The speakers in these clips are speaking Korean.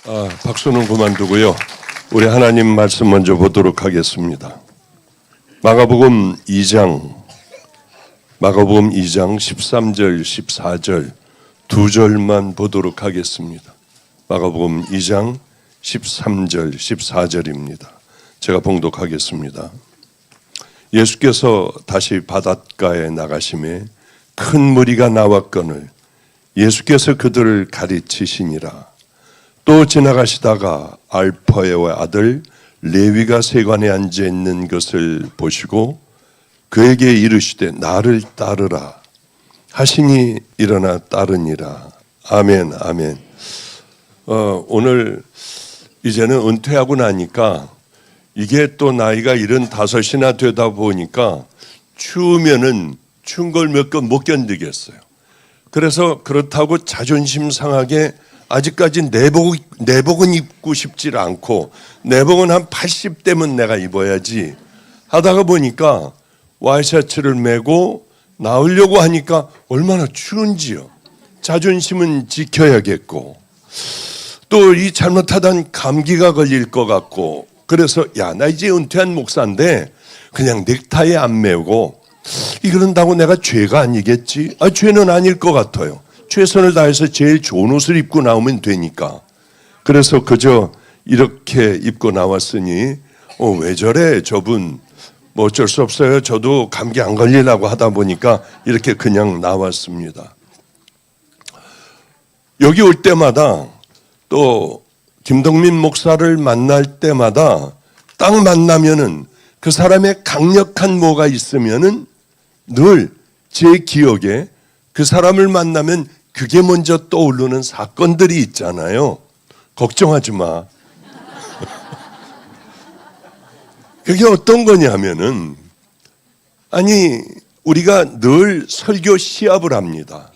박수는 그만두고요. 우리 하나님 말씀 먼저 보도록 하겠습니다. 마가복음 2장 13절, 14절 두 절만 보도록 하겠습니다. 마가복음 2장 13절, 14절입니다. 제가 봉독하겠습니다. 예수께서 다시 바닷가에 나가심에 큰 무리가 나왔거늘 예수께서 그들을 가르치시니라. 또 지나가시다가 알파의 아들 레위가 세관에 앉아 있는 것을 보시고 그에게 이르시되 나를 따르라 하시니 일어나 따르니라. 아멘, 아멘. 오늘 이제는 은퇴하고 나니까 이게 또 나이가 75이나 되다 보니까 추우면은 추운 걸 몇 건 못 견디겠어요. 그래서 그렇다고 자존심 상하게 아직까지 내복은 입고 싶지 않고 내복은 한 80대면 내가 입어야지 하다가 보니까 와이셔츠를 메고 나오려고 하니까 얼마나 추운지요. 자존심은 지켜야겠고 또 이 잘못하다 감기가 걸릴 것 같고 그래서 나 이제 은퇴한 목사인데 그냥 넥타이 안 메고 이런다고 내가 죄가 아니겠지? 죄는 아닐 것 같아요. 최선을 다해서 제일 좋은 옷을 입고 나오면 되니까. 그래서 그저 이렇게 입고 나왔으니 왜 저래 저분 뭐 어쩔 수 없어요. 저도 감기 안 걸리려고 하다 보니까 이렇게 그냥 나왔습니다. 여기 올 때마다 또 김동민 목사를 만날 때마다 딱 만나면은 그 사람의 강력한 뭐가 있으면은 늘 제 기억에 그 사람을 만나면 그게 먼저 떠오르는 사건들이 있잖아요. 걱정하지 마. 그게 어떤 거냐면은 우리가 늘 설교 시합을 합니다.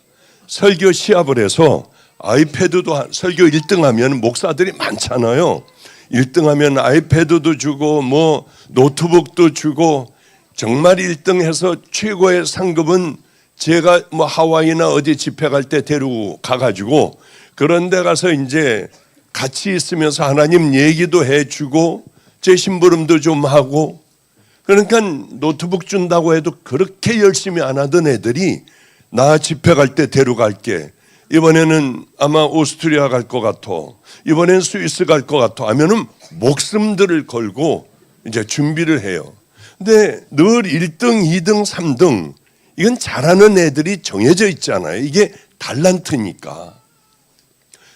설교 시합을 해서 아이패드도 설교 1등하면 목사들이 많잖아요. 1등하면 아이패드도 주고 뭐 노트북도 주고 정말 1등해서 최고의 상급은 제가 뭐 하와이나 어디 집회 갈 때 데리고 가가지고 그런 데 가서 이제 같이 있으면서 하나님 얘기도 해주고 제 심부름도 좀 하고 그러니까 노트북 준다고 해도 그렇게 열심히 안 하던 애들이 나 집회 갈 때 데려갈게. 이번에는 아마 오스트리아 갈 것 같아. 이번엔 스위스 갈 것 같아. 하면은 목숨들을 걸고 이제 준비를 해요. 근데 늘 1등, 2등, 3등 이건 잘하는 애들이 정해져 있잖아요. 이게 달란트니까.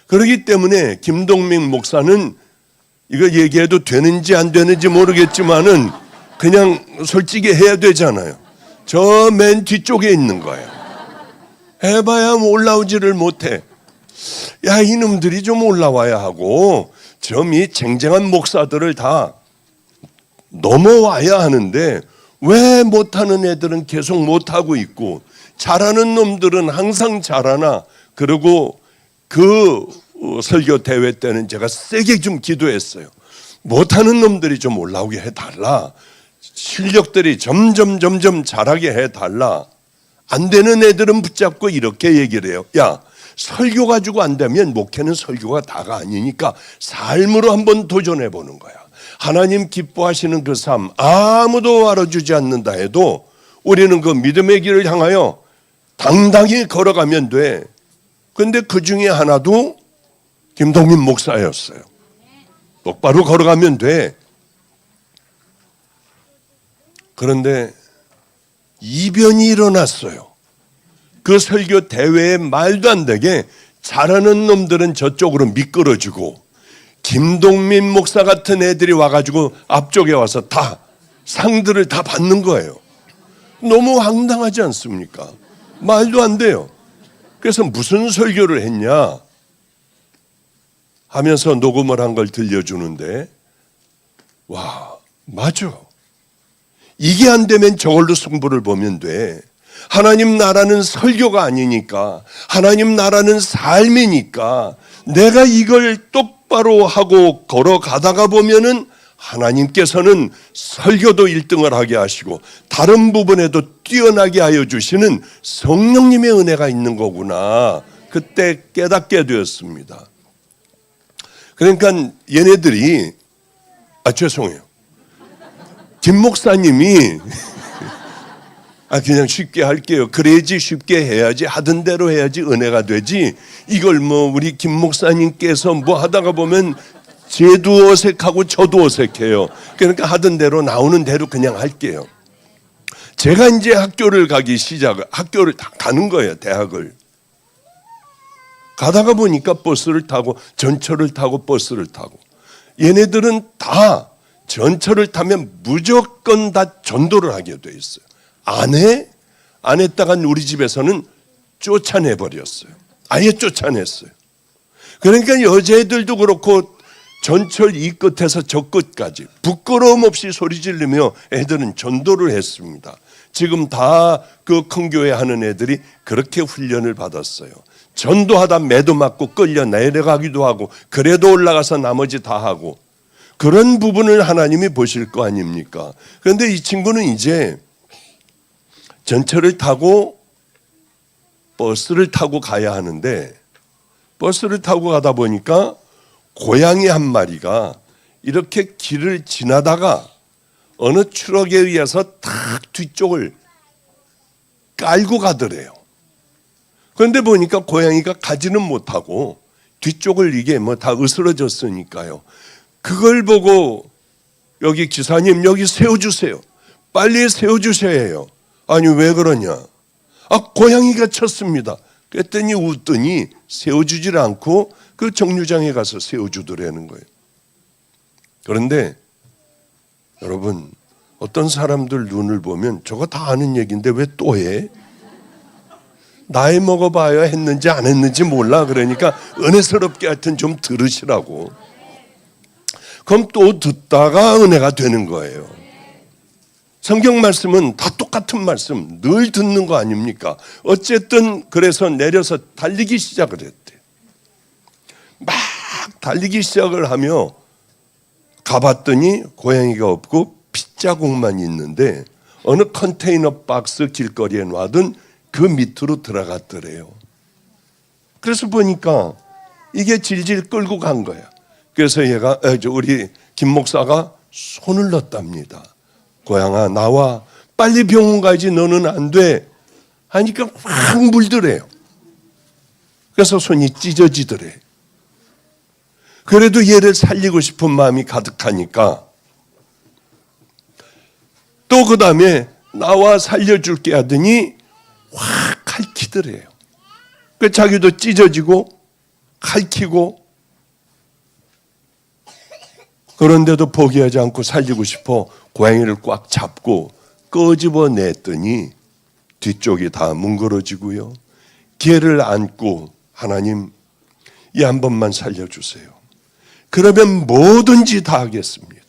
그렇기 때문에 김동민 목사는 이거 얘기해도 되는지 안 되는지 모르겠지만은 그냥 솔직히 해야 되잖아요. 저 맨 뒤쪽에 있는 거예요. 해봐야 올라오지를 못해. 이놈들이 좀 올라와야 하고 점이 쟁쟁한 목사들을 다 넘어와야 하는데 왜 못하는 애들은 계속 못하고 있고 잘하는 놈들은 항상 잘하나. 그리고 그 설교 대회 때는 제가 세게 좀 기도했어요. 못하는 놈들이 좀 올라오게 해달라. 실력들이 점점 잘하게 해달라. 안 되는 애들은 붙잡고 이렇게 얘기를 해요. 설교 가지고 안 되면 목회는 설교가 다가 아니니까 삶으로 한번 도전해 보는 거야. 하나님 기뻐하시는 그 삶 아무도 알아주지 않는다 해도 우리는 그 믿음의 길을 향하여 당당히 걸어가면 돼. 근데 그 중에 하나도 김동민 목사였어요. 똑바로 걸어가면 돼. 그런데 이변이 일어났어요. 그 설교 대회에 말도 안 되게 잘하는 놈들은 저쪽으로 미끄러지고 김동민 목사 같은 애들이 와가지고 앞쪽에 와서 다 상들을 다 받는 거예요. 너무 황당하지 않습니까? 말도 안 돼요. 그래서 무슨 설교를 했냐 하면서 녹음을 한 걸 들려주는데 와, 맞아. 이게 안 되면 저걸로 승부를 보면 돼. 하나님 나라는 설교가 아니니까, 하나님 나라는 삶이니까 내가 이걸 똑바로 하고 걸어가다가 보면은 하나님께서는 설교도 1등을 하게 하시고 다른 부분에도 뛰어나게 하여 주시는 성령님의 은혜가 있는 거구나. 그때 깨닫게 되었습니다. 그러니까 얘네들이 죄송해요. 김 목사님이 그냥 쉽게 할게요. 그래야지 쉽게 해야지 하던 대로 해야지 은혜가 되지. 이걸 우리 김 목사님께서 하다가 보면 쟤도 어색하고 저도 어색해요. 그러니까 하던 대로 나오는 대로 그냥 할게요. 제가 이제 학교를 가는 거예요. 대학을. 가다가 보니까 버스를 타고 전철을 타고 버스를 타고 얘네들은 다 전철을 타면 무조건 다 전도를 하게 돼 있어요. 안 했다간 우리 집에서는 쫓아내버렸어요. 아예 쫓아냈어요. 그러니까 여자애들도 그렇고 전철 이 끝에서 저 끝까지 부끄러움 없이 소리 지르며 애들은 전도를 했습니다. 지금 다 그 큰 교회 하는 애들이 그렇게 훈련을 받았어요. 전도하다 매도 맞고 끌려 내려가기도 하고 그래도 올라가서 나머지 다 하고 그런 부분을 하나님이 보실 거 아닙니까? 그런데 이 친구는 이제 전철을 타고 버스를 타고 가야 하는데 버스를 타고 가다 보니까 고양이 한 마리가 이렇게 길을 지나다가 어느 추락에 의해서 탁 뒤쪽을 깔고 가더래요. 그런데 보니까 고양이가 가지는 못하고 뒤쪽을 이게 다 으스러졌으니까요. 그걸 보고 여기 기사님 여기 세워주세요. 빨리 세워주셔야 해요. 아니 왜 그러냐? 고양이가 쳤습니다. 그랬더니 웃더니 세워주질 않고 그 정류장에 가서 세워주더라는 거예요. 그런데 여러분 어떤 사람들 눈을 보면 저거 다 아는 얘기인데 왜 또 해? 나이 먹어봐야 했는지 안 했는지 몰라. 그러니까 은혜스럽게 하여튼 좀 들으시라고. 그럼 또 듣다가 은혜가 되는 거예요. 성경 말씀은 다 똑같은 말씀 늘 듣는 거 아닙니까? 어쨌든 그래서 내려서 달리기 시작을 했대. 막 달리기 시작을 하며 가봤더니 고양이가 없고 핏자국만 있는데 어느 컨테이너 박스 길거리에 놔둔 그 밑으로 들어갔더래요. 그래서 보니까 이게 질질 끌고 간 거야. 그래서 우리 김 목사가 손을 넣었답니다. 고양아 나와 빨리 병원 가야지 너는 안 돼 하니까 확 물더래요. 그래서 손이 찢어지더래. 그래도 얘를 살리고 싶은 마음이 가득하니까 또 그 다음에 나와 살려줄게 하더니 확 핥히더래요. 그 자기도 찢어지고 핥히고 그런데도 포기하지 않고 살리고 싶어 고양이를 꽉 잡고 끄집어냈더니 뒤쪽이 다 뭉그러지고요. 개를 안고 하나님 이 한 번만 살려주세요. 그러면 뭐든지 다 하겠습니다.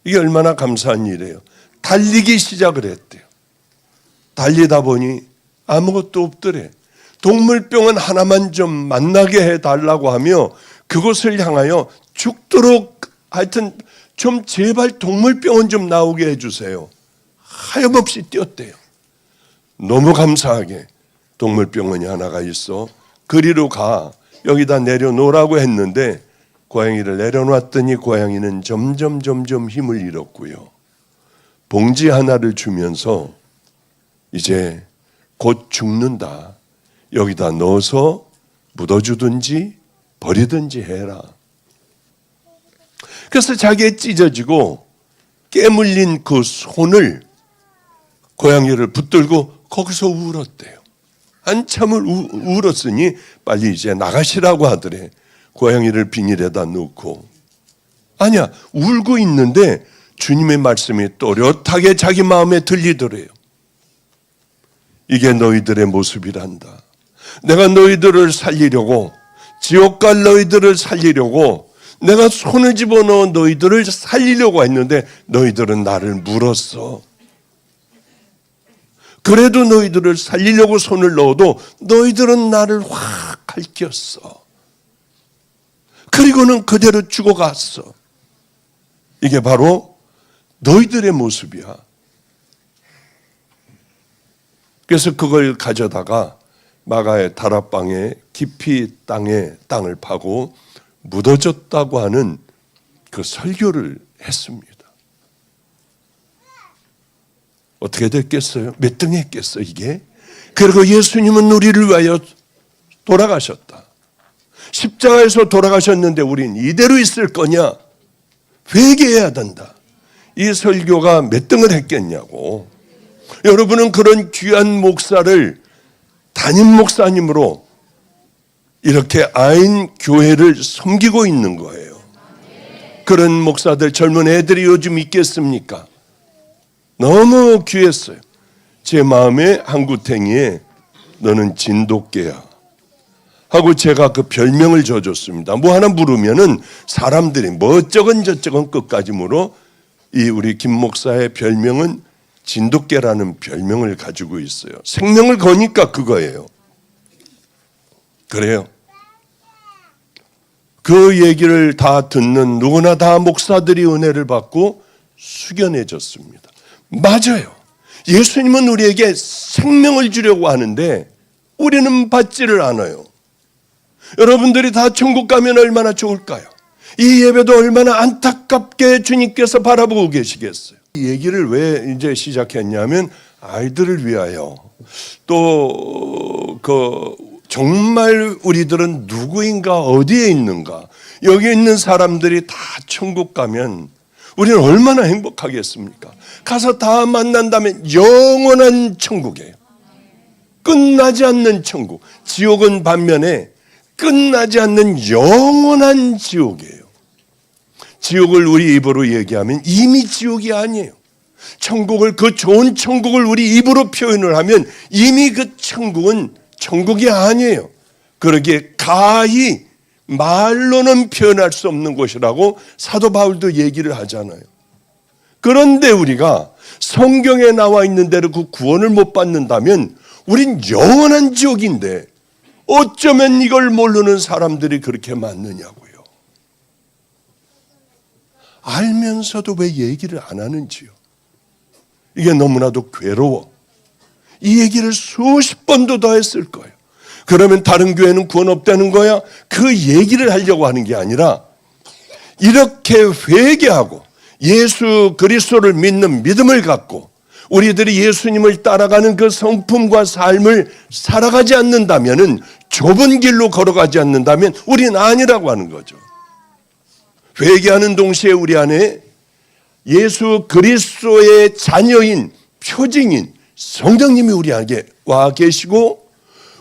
이게 얼마나 감사한 일이에요. 달리기 시작을 했대요. 달리다 보니 아무것도 없더래. 동물병원 하나만 좀 만나게 해달라고 하며 그곳을 향하여 죽도록 하여튼 좀 제발 동물병원 좀 나오게 해주세요. 하염없이 뛰었대요. 너무 감사하게 동물병원이 하나가 있어. 그리로 가. 여기다 내려놓으라고 했는데 고양이를 내려놨더니 고양이는 점점 힘을 잃었고요. 봉지 하나를 주면서 이제 곧 죽는다. 여기다 넣어서 묻어주든지 버리든지 해라. 그래서 자기의 찢어지고 깨물린 그 손을 고양이를 붙들고 거기서 울었대요. 한참을 울었으니 빨리 이제 나가시라고 하더래. 고양이를 비닐에다 넣고. 아니야, 울고 있는데 주님의 말씀이 또렷하게 자기 마음에 들리더래요. 이게 너희들의 모습이란다. 내가 너희들을 살리려고, 지옥 갈 너희들을 살리려고 내가 손을 집어넣어 너희들을 살리려고 했는데 너희들은 나를 물었어. 그래도 너희들을 살리려고 손을 넣어도 너희들은 나를 확 핥혔어. 그리고는 그대로 죽어갔어. 이게 바로 너희들의 모습이야. 그래서 그걸 가져다가 마가의 다락방에 깊이 땅을 파고 묻어졌다고 하는 그 설교를 했습니다. 어떻게 됐겠어요? 몇 등 했겠어 이게? 그리고 예수님은 우리를 위하여 돌아가셨다. 십자가에서 돌아가셨는데 우린 이대로 있을 거냐? 회개해야 된다. 이 설교가 몇 등을 했겠냐고. 여러분은 그런 귀한 목사를 담임 목사님으로 이렇게 아인 교회를 섬기고 있는 거예요. 그런 목사들, 젊은 애들이 요즘 있겠습니까? 너무 귀했어요. 제 마음에 한구탱이에 너는 진돗개야 하고 제가 그 별명을 줘줬습니다. 뭐 하나 물으면은 사람들이 뭐 어쩌건 저쩌건 끝까지 물어. 이 우리 김 목사의 별명은 진돗개라는 별명을 가지고 있어요. 생명을 거니까 그거예요. 그래요. 그 얘기를 다 듣는 누구나 다 목사들이 은혜를 받고 숙연해졌습니다. 맞아요. 예수님은 우리에게 생명을 주려고 하는데 우리는 받지를 않아요. 여러분들이 다 천국 가면 얼마나 좋을까요? 이 예배도 얼마나 안타깝게 주님께서 바라보고 계시겠어요. 이 얘기를 왜 이제 시작했냐면 아이들을 위하여 또 정말 우리들은 누구인가 어디에 있는가 여기 있는 사람들이 다 천국 가면 우리는 얼마나 행복하겠습니까? 가서 다 만난다면 영원한 천국이에요. 끝나지 않는 천국. 지옥은 반면에 끝나지 않는 영원한 지옥이에요. 지옥을 우리 입으로 얘기하면 이미 지옥이 아니에요. 천국을, 그 좋은 천국을 우리 입으로 표현을 하면 이미 그 천국은 천국이 아니에요. 그러기에 가히 말로는 표현할 수 없는 곳이라고 사도 바울도 얘기를 하잖아요. 그런데 우리가 성경에 나와 있는 대로 그 구원을 못 받는다면 우린 영원한 지옥인데 어쩌면 이걸 모르는 사람들이 그렇게 많느냐고요. 알면서도 왜 얘기를 안 하는지요. 이게 너무나도 괴로워. 이 얘기를 수십 번도 더 했을 거예요. 그러면 다른 교회는 구원 없다는 거야? 그 얘기를 하려고 하는 게 아니라 이렇게 회개하고 예수 그리스도를 믿는 믿음을 갖고 우리들이 예수님을 따라가는 그 성품과 삶을 살아가지 않는다면, 좁은 길로 걸어가지 않는다면 우리는 아니라고 하는 거죠. 회개하는 동시에 우리 안에 예수 그리스도의 자녀인 표징인 성령님이 우리 안에 와 계시고,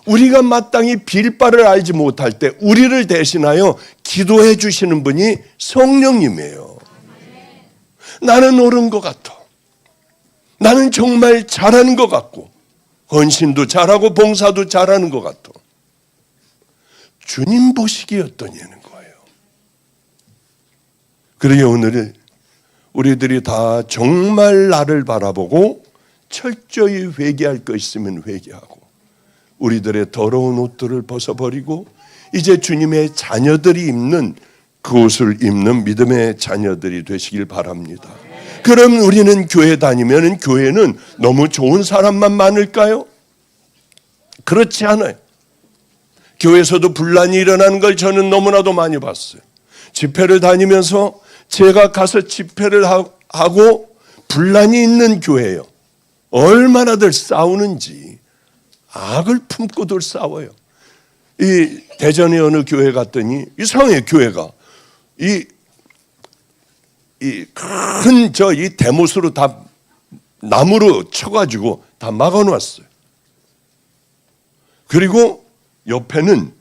우리가 마땅히 빌 바를 알지 못할 때 우리를 대신하여 기도해 주시는 분이 성령님이에요. 나는 옳은 것 같아. 나는 정말 잘하는 것 같고 헌신도 잘하고 봉사도 잘하는 것 같아. 주님 보시기에 어떠냐는 거예요. 그러게 오늘 우리들이 다 정말 나를 바라보고 철저히 회개할 것 있으면 회개하고, 우리들의 더러운 옷들을 벗어버리고 이제 주님의 자녀들이 입는 그 옷을 입는 믿음의 자녀들이 되시길 바랍니다. 그럼 우리는 교회 다니면 교회는 너무 좋은 사람만 많을까요? 그렇지 않아요. 교회에서도 분란이 일어나는 걸 저는 너무나도 많이 봤어요. 집회를 다니면서 제가 가서 집회를 하고 분란이 있는 교회예요. 얼마나들 싸우는지, 악을 품고들 싸워요. 이 대전의 어느 교회 갔더니 이상해. 교회가 이 대못으로 다 나무로 쳐가지고 다 막아놨어요. 그리고 옆에는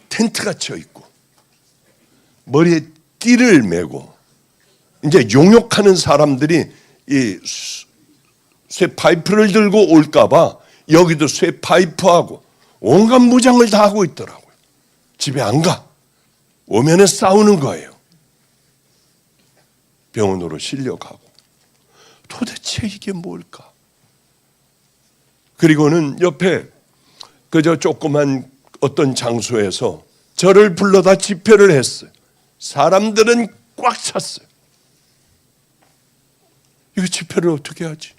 텐트가 쳐 있고 머리에 띠를 메고 이제 용역하는 사람들이 이 쇠 파이프를 들고 올까봐 여기도 쇠 파이프하고 온갖 무장을 다 하고 있더라고요. 집에 안 가. 오면은 싸우는 거예요. 병원으로 실려가고. 도대체 이게 뭘까? 그리고는 옆에 그저 조그만 어떤 장소에서 저를 불러다 집회를 했어요. 사람들은 꽉 찼어요. 이거 집회를 어떻게 하지?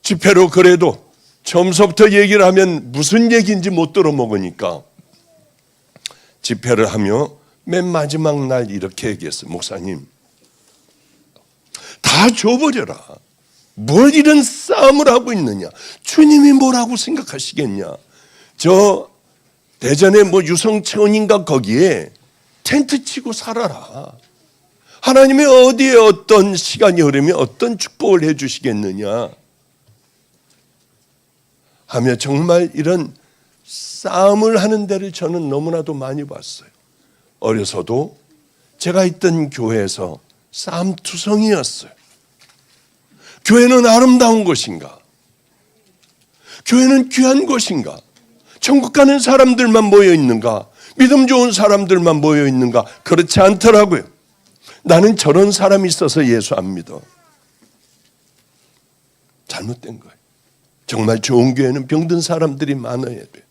집회로 그래도 처음서부터 얘기를 하면 무슨 얘기인지 못 들어먹으니까 집회를 하며 맨 마지막 날 이렇게 얘기했어요. 목사님, 다 줘버려라. 뭘 이런 싸움을 하고 있느냐. 주님이 뭐라고 생각하시겠냐. 저 대전에 뭐 유성체온인가 거기에 텐트 치고 살아라. 하나님이 어디에 어떤 시간이 흐르면 어떤 축복을 해 주시겠느냐 하며 정말 이런 싸움을 하는 데를 저는 너무나도 많이 봤어요. 어려서도 제가 있던 교회에서 싸움투성이었어요. 교회는 아름다운 곳인가? 교회는 귀한 곳인가? 천국 가는 사람들만 모여 있는가? 믿음 좋은 사람들만 모여 있는가? 그렇지 않더라고요. 나는 저런 사람이 있어서 예수 안 믿어. 잘못된 거예요. 정말 좋은 교회는 병든 사람들이 많아야 돼요.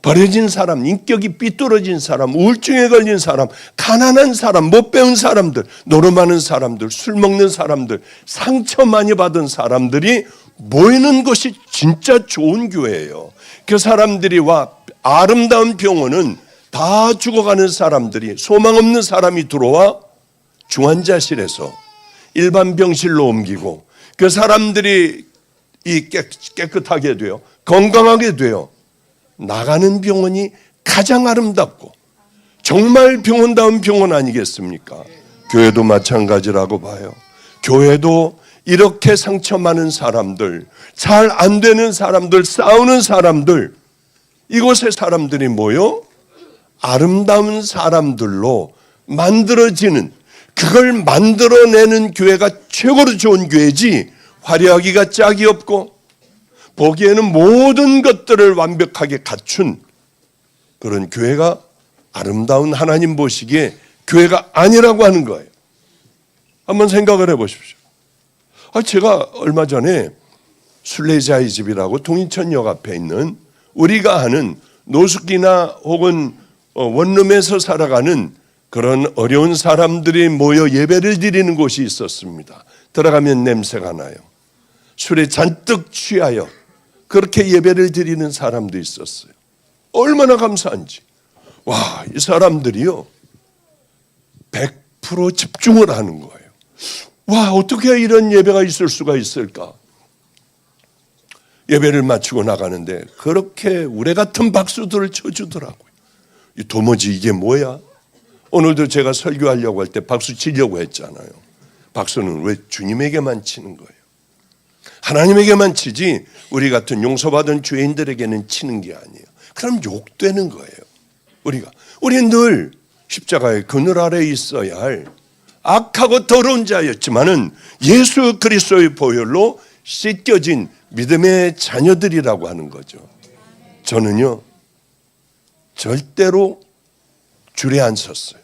버려진 사람, 인격이 삐뚤어진 사람, 우울증에 걸린 사람, 가난한 사람, 못 배운 사람들, 노름하는 사람들, 술 먹는 사람들, 상처 많이 받은 사람들이 모이는 것이 진짜 좋은 교회예요. 그 사람들이 와 아름다운 병원은 다 죽어가는 사람들이, 소망 없는 사람이 들어와 중환자실에서 일반 병실로 옮기고 그 사람들이 깨끗하게 돼요. 건강하게 돼요. 나가는 병원이 가장 아름답고 정말 병원다운 병원 아니겠습니까? 교회도 마찬가지라고 봐요. 교회도 이렇게 상처 많은 사람들, 잘 안 되는 사람들, 싸우는 사람들, 이곳에 사람들이 모여 아름다운 사람들로 만들어지는, 그걸 만들어내는 교회가 최고로 좋은 교회지, 화려하기가 짝이 없고 보기에는 모든 것들을 완벽하게 갖춘 그런 교회가 아름다운 하나님 보시기에 교회가 아니라고 하는 거예요. 한번 생각을 해보십시오. 제가 얼마 전에 순례자의 집이라고 동인천역 앞에 있는 우리가 하는 노숙이나 혹은 원룸에서 살아가는 그런 어려운 사람들이 모여 예배를 드리는 곳이 있었습니다. 들어가면 냄새가 나요. 술에 잔뜩 취하여 그렇게 예배를 드리는 사람도 있었어요. 얼마나 감사한지. 와, 이 사람들이요 100% 집중을 하는 거예요. 와, 어떻게 이런 예배가 있을 수가 있을까? 예배를 마치고 나가는데 그렇게 우레 같은 박수들을 쳐주더라고요. 도무지 이게 뭐야? 오늘도 제가 설교하려고 할 때 박수 치려고 했잖아요. 박수는 왜 주님에게만 치는 거예요? 하나님에게만 치지 우리 같은 용서받은 죄인들에게는 치는 게 아니에요. 그럼 욕되는 거예요. 우리는 늘 십자가의 그늘 아래에 있어야 할 악하고 더러운 자였지만은 예수 그리스도의 보혈로 씻겨진 믿음의 자녀들이라고 하는 거죠. 저는요 절대로 줄에 안 섰어요.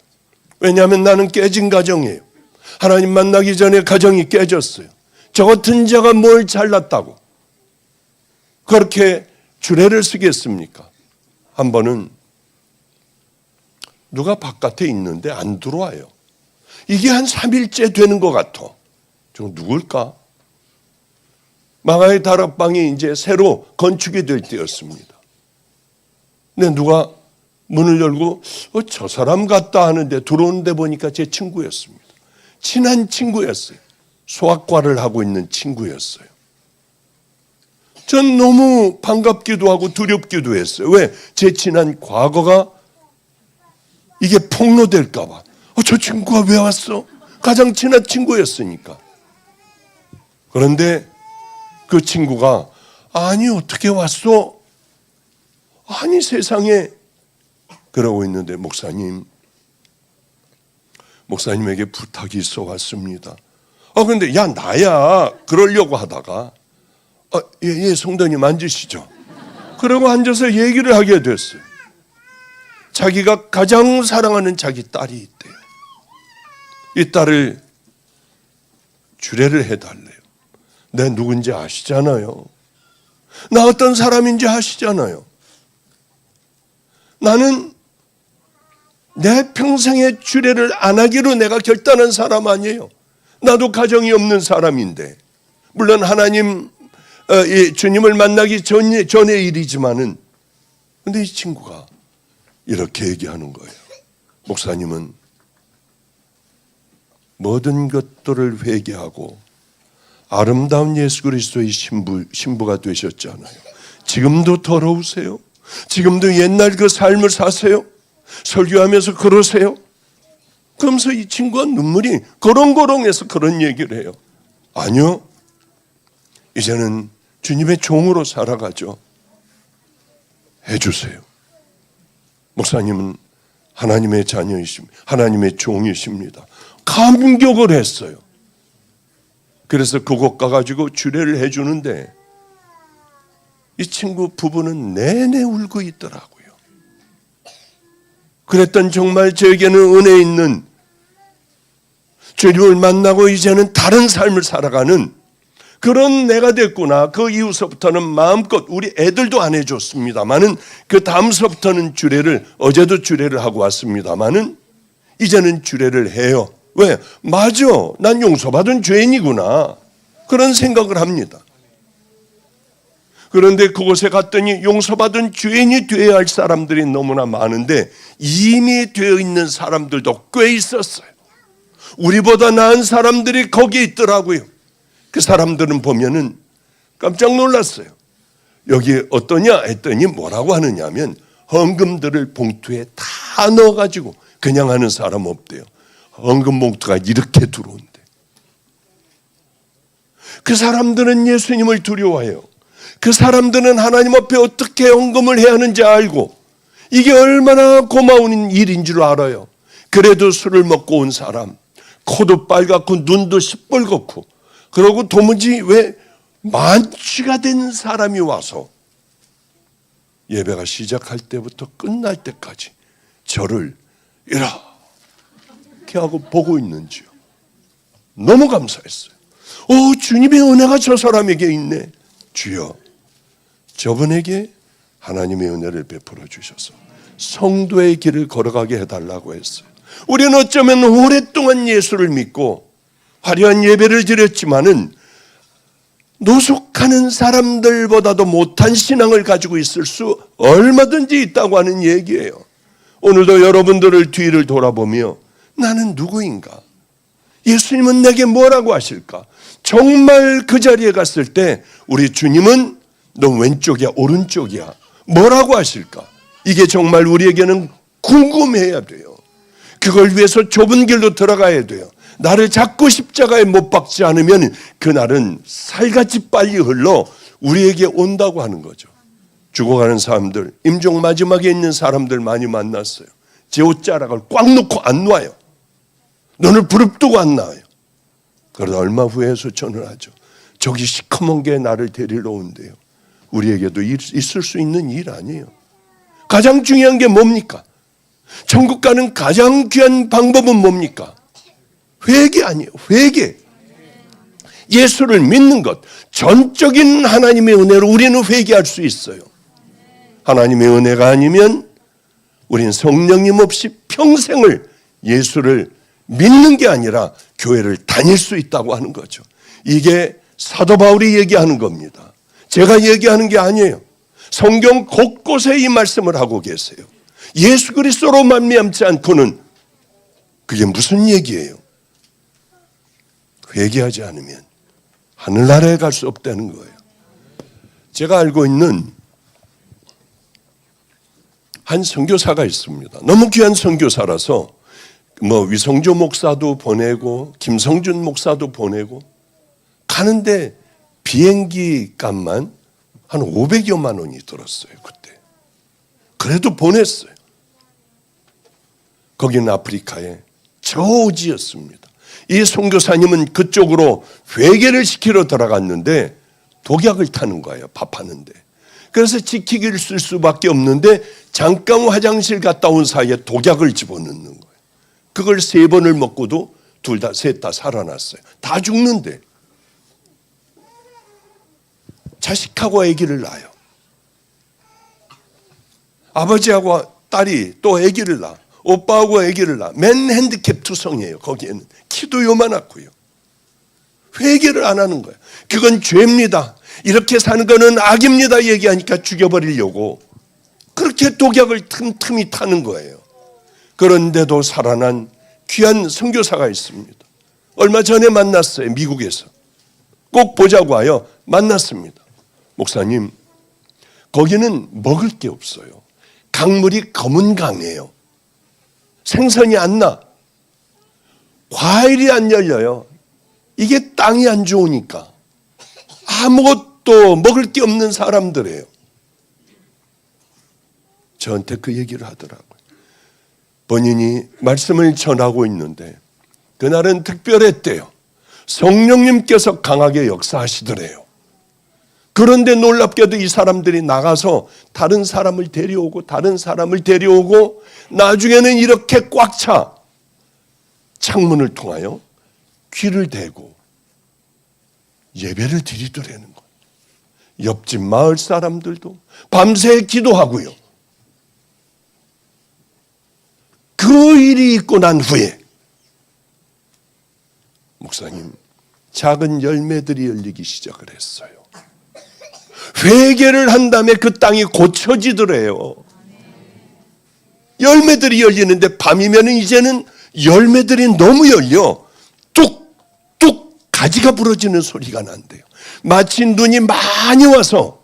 왜냐하면 나는 깨진 가정이에요. 하나님 만나기 전에 가정이 깨졌어요. 저 같은 자가 뭘 잘났다고 그렇게 주례를 쓰겠습니까? 한 번은 누가 바깥에 있는데 안 들어와요. 이게 한 3일째 되는 것 같아. 저 누굴까? 마가의 다락방이 이제 새로 건축이 될 때였습니다. 근데 누가 문을 열고 저 사람 같다 하는데 들어오는데 보니까 제 친구였습니다. 친한 친구였어요. 소아과를 하고 있는 친구였어요. 전 너무 반갑기도 하고 두렵기도 했어요. 왜? 제 친한 과거가 이게 폭로될까 봐. 저 친구가 왜 왔어? 가장 친한 친구였으니까. 그런데 그 친구가 아니 어떻게 왔어? 아니 세상에 그러고 있는데 목사님에게 부탁이 있어 왔습니다. 근데 야 나야 그러려고 하다가 예 성도님 앉으시죠. 그러고 앉아서 얘기를 하게 됐어요. 자기가 가장 사랑하는 자기 딸이 있대요. 이 딸을 주례를 해달래요. 내 누군지 아시잖아요. 나 어떤 사람인지 아시잖아요. 나는 내 평생에 주례를 안 하기로 내가 결단한 사람 아니에요. 나도 가정이 없는 사람인데 물론 하나님 주님을 만나기 전의 일이지만은, 근데 이 친구가 이렇게 얘기하는 거예요. 목사님은 모든 것들을 회개하고 아름다운 예수 그리스도의 신부가 되셨잖아요. 지금도 더러우세요? 지금도 옛날 그 삶을 사세요? 설교하면서 그러세요? 그러면서 이 친구가 눈물이 거렁거렁해서 그런 얘기를 해요. 아니요, 이제는 주님의 종으로 살아가죠. 해주세요. 목사님은 하나님의 자녀이십니다. 하나님의 종이십니다. 감격을 했어요. 그래서 그곳 가가지고 주례를 해주는데 이 친구 부부는 내내 울고 있더라고요. 그랬던 정말 저에게는 은혜 있는, 주님을 만나고 이제는 다른 삶을 살아가는 그런 내가 됐구나. 그 이후서부터는 마음껏, 우리 애들도 안 해줬습니다마는 그 다음서부터는 주례를, 어제도 주례를 하고 왔습니다마는 이제는 주례를 해요. 왜? 맞아, 난 용서받은 죄인이구나, 그런 생각을 합니다. 그런데 그곳에 갔더니 용서받은 죄인이 되어야 할 사람들이 너무나 많은데 이미 되어 있는 사람들도 꽤 있었어요. 우리보다 나은 사람들이 거기 있더라고요. 그 사람들은 보면은 깜짝 놀랐어요. 여기 어떠냐 했더니 뭐라고 하느냐면 헌금들을 봉투에 다 넣어가지고 그냥 하는 사람 없대요. 헌금 봉투가 이렇게 들어온대. 그 사람들은 예수님을 두려워해요. 그 사람들은 하나님 앞에 어떻게 헌금을 해야 하는지 알고 이게 얼마나 고마운 일인 줄 알아요. 그래도 술을 먹고 온 사람, 코도 빨갛고 눈도 시뻘겋고, 그러고 도무지 왜 만취가 된 사람이 와서 예배가 시작할 때부터 끝날 때까지 저를 이렇게 하고 보고 있는지요. 너무 감사했어요. 주님의 은혜가 저 사람에게 있네. 주여, 저분에게 하나님의 은혜를 베풀어 주셔서 성도의 길을 걸어가게 해달라고 했어요. 우리는 어쩌면 오랫동안 예수를 믿고 화려한 예배를 드렸지만은 노숙하는 사람들보다도 못한 신앙을 가지고 있을 수 얼마든지 있다고 하는 얘기예요. 오늘도 여러분들을 뒤를 돌아보며 나는 누구인가? 예수님은 내게 뭐라고 하실까? 정말 그 자리에 갔을 때 우리 주님은 너 왼쪽이야 오른쪽이야 뭐라고 하실까? 이게 정말 우리에게는 궁금해야 돼요. 그걸 위해서 좁은 길로 들어가야 돼요. 나를 자꾸 십자가에 못 박지 않으면 그날은 살같이 빨리 흘러 우리에게 온다고 하는 거죠. 죽어가는 사람들, 임종 마지막에 있는 사람들 많이 만났어요. 제 옷자락을 꽉 놓고 안 놔요. 눈을 부릅뜨고 안 놔요. 그러다 얼마 후에 소천을 하죠. 저기 시커먼 게 나를 데리러 온대요. 우리에게도 있을 수 있는 일 아니에요. 가장 중요한 게 뭡니까? 천국 가는 가장 귀한 방법은 뭡니까? 회개 아니에요. 회개. 예수를 믿는 것. 전적인 하나님의 은혜로 우리는 회개할 수 있어요. 하나님의 은혜가 아니면 우리는 성령님 없이 평생을 예수를 믿는 게 아니라 교회를 다닐 수 있다고 하는 거죠. 이게 사도 바울이 얘기하는 겁니다. 제가 얘기하는 게 아니에요. 성경 곳곳에 이 말씀을 하고 계세요. 예수 그리스도로 말미암지 않고는 그게 무슨 얘기예요? 회개하지 않으면 하늘나라에 갈 수 없다는 거예요. 제가 알고 있는 한 선교사가 있습니다. 너무 귀한 선교사라서 위성조 목사도 보내고 김성준 목사도 보내고 가는데 비행기 값만 한 500여만 원이 들었어요. 그때. 그래도 보냈어요. 거기는 아프리카의 저오지였습니다. 이 선교사님은 그쪽으로 회개를 시키러 들어갔는데 독약을 타는 거예요. 밥하는데. 그래서 지키기를 쓸 수밖에 없는데 잠깐 화장실 갔다 온 사이에 독약을 집어넣는 거예요. 그걸 3번을 먹고도 셋 다 살아났어요. 다 죽는데. 자식하고 아기를 낳아요. 아버지하고 딸이 또 아기를 낳아. 오빠하고 아기를 낳아. 맨 핸디캡 투성이에요. 거기에는. 키도 요만하고요. 회개를 안 하는 거예요. 그건 죄입니다. 이렇게 사는 거는 악입니다 얘기하니까 죽여버리려고 그렇게 독약을 틈틈이 타는 거예요. 그런데도 살아난 귀한 선교사가 있습니다. 얼마 전에 만났어요. 미국에서. 꼭 보자고 하여 만났습니다. 목사님, 거기는 먹을 게 없어요. 강물이 검은 강이에요. 생선이 안 나. 과일이 안 열려요. 이게 땅이 안 좋으니까. 아무것도 먹을 게 없는 사람들이에요. 저한테 그 얘기를 하더라고요. 본인이 말씀을 전하고 있는데 그날은 특별했대요. 성령님께서 강하게 역사하시더래요. 그런데 놀랍게도 이 사람들이 나가서 다른 사람을 데려오고 다른 사람을 데려오고 나중에는 이렇게 꽉 차 창문을 통하여 귀를 대고 예배를 드리더라는 거예요. 옆집 마을 사람들도 밤새 기도하고요. 그 일이 있고 난 후에 목사님, 작은 열매들이 열리기 시작을 했어요. 회개를 한 다음에 그 땅이 고쳐지더래요. 열매들이 열리는데 밤이면 이제는 열매들이 너무 열려 뚝뚝 가지가 부러지는 소리가 난대요. 마치 눈이 많이 와서